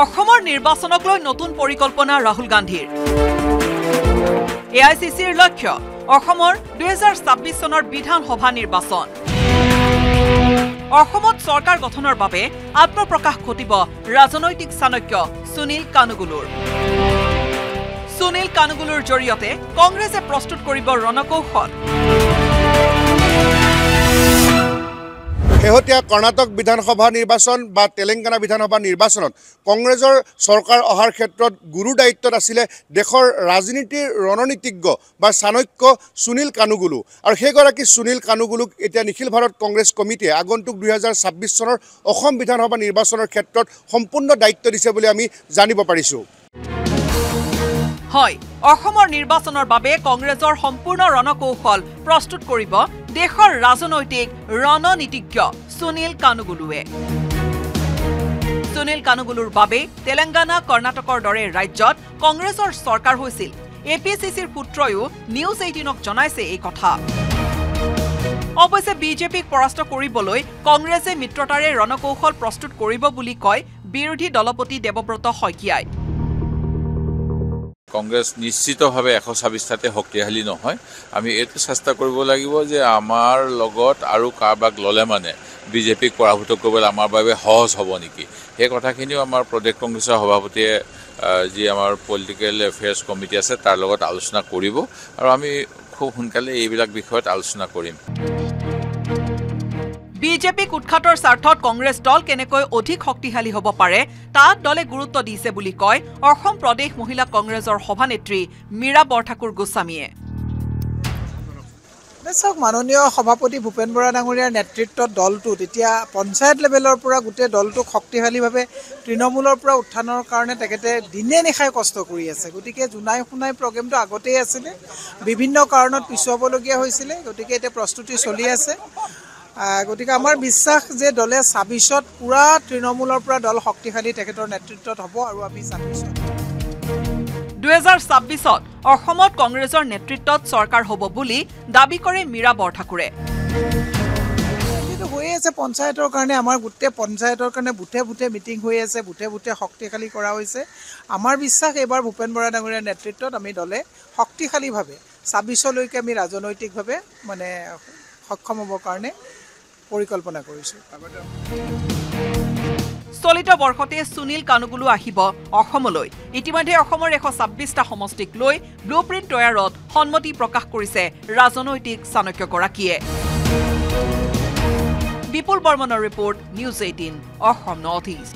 অসমৰ নিৰ্বাচনক লৈ নতুন পৰিকল্পনা ৰাহুল গান্ধীৰ এআইচিচিৰ লক্ষ্য অসমৰ 2026 চনৰ বিধানসভা নিৰ্বাচন অসমত চৰকাৰ গঠনৰ বাবে আত্মপ্ৰকাশ ঘটিব ৰাজনৈতিক চাণক্য সুনীল কানুগুলুৰ জৰিয়তে কংগ্ৰেছে প্ৰস্তুত কৰিব ৰণকৌশল শেহতীয়া কৰ্ণাটক বিধানসভা নিৰ্বাচন বা তেলেংগানা বিধানসভা নিৰ্বাচনত কংগ্ৰেছৰ চৰকাৰ অহাৰ ক্ষেত্ৰত গুৰু দায়িত্বত আছিল দেশৰ ৰাজনীতিৰ ৰণনীতিজ্ঞ বা চাণক্য সুনীল কানুগুলু আৰু সেইগৰাকী সুনীল কানুগুলুক এতিয়া নিখিল ভাৰত কংগ্ৰেছ কমিটিয়ে আগন্তুক 2026 চনৰ অসম বিধানসভা নিৰ্বাচনৰ ক্ষেত্ৰত সম্পূৰ্ণ দায়িত্ব দিছে বুলি আমি জানিব পাৰিছো হয় অসমৰ নিৰ্বাচনৰ বাবে কংগ্ৰেছৰ সম্পূৰ্ণ ৰণকৌশল প্ৰস্তুত কৰিব দেশৰ ৰাজনৈতিক ৰণনীতিজ্ঞ সুনীল কানুগুলুৱে সুনীল কানুগুলুৰ বাবে তেলেংগানা কৰ্ণাটকৰ দৰে ৰাজ্যত কংগ্ৰেছৰ চৰকাৰ হৈছিল এপিচিচিৰ সূত্ৰয়ো নিউজ 18ক জনাইছে এই কথা অৱশ্যে বিজেপিক পৰাস্ত কৰিবলৈ কংগ্ৰেছে মিত্ৰতাৰে ৰণকৌশল প্ৰস্তুত কৰিব বুলি কয় বিৰোধী দলপতি দেৱব্ৰত শইকীয়াই কংগ্ৰেছ নিশ্চিতভাৱে 126টাতে শক্তিশালী নহয় আমি এইটো চেষ্টা কৰিব লাগিব যে আমাৰ লগত আৰু কাৰবাক ললে মানে বিজেপিক পৰাভূত কৰিবলৈ আমাৰ বাবে সহজ হ'ব নেকি এই কথাখিনিও আমাৰ প্ৰদেশ কংগ্ৰেছৰ সভাপতিয়ে যি আমাৰ পলিটিকেল এফেয়াৰ্ছ কমিটি আছে তাৰ লগত আলোচনা কৰিব আৰু আমি খুব সোনকালে এইবিলাক বিষয়ত আলোচনা কৰিম বিজেপিক উৎখাতৰ স্বাৰ্থত কংগ্ৰেছ দল কেনেকৈ অধিক শক্তিশালী হ'ব পাৰে তাত দলে গুৰুত্ব দিছে বুলি কয় অসম প্ৰদেশ মহিলা কংগ্ৰেছৰ সভানেত্ৰী মীৰা বৰঠাকুৰ গোস্বামীয়ে মাননীয় সভাপতি ভূপেন বৰা ডাঙৰীয়াৰ নেতৃত্বত দলটোত এতিয়া পঞ্চায়ত লেভেলৰ পৰা গোটেই দলটোক শক্তিশালীভাৱে তৃণমূলৰ পৰা উত্থানৰ কাৰণে তেখেতে দিনে নিশাই কষ্ট কৰি আছে গতিকে জুনাই শুনাই প্ৰগ্ৰেমটো আগতেই আছিলে বিভিন্ন কাৰণত পিছুৱাবলগীয়া হৈছিলে গতিকে এতিয়া প্ৰস্তুতি চলি আছে গতিকে আমাৰ বিশ্বাস যে দলে 26ত পুৰা তৃণমূলৰ পৰা দল শক্তিশালী তেখেতৰ নেতৃত্বত হ'ব আৰু আমি 2026ত অসমত কংগ্ৰেছৰ নেতৃত্বত চৰকাৰ হ'ব বুলি দাবী কৰে মীৰা বৰঠাকুৰে হৈ আছে পঞ্চায়তৰ কাৰণে আমাৰ গোটেই পঞ্চায়তৰ কাৰণে বুথে বুথে মিটিং হৈ আছে বুথে বুথে শক্তিশালী কৰা হৈছে আমাৰ বিশ্বাস এইবাৰ ভূপেন বৰা ডাঙৰীয়াৰ নেতৃত্বত আমি দলে শক্তিশালীভাৱে 26লৈকে আমি ৰাজনৈতিকভাৱে মানে সক্ষম হ'বৰ কাৰণে পৰিকল্পনা কৰিছো চলিত বৰ্ষতে সুনীল কানুগুলু আহিব অসমলৈ ইতিমধ্যে অসমৰ 126টা সমষ্টিক লৈ ব্লুপ্ৰিণ্ট তৈয়াৰত সন্মতি প্ৰকাশ কৰিছে ৰাজনৈতিক চাণক্যগৰাকীয়ে বিপুল বৰ্মনৰ report news 18 Assam north east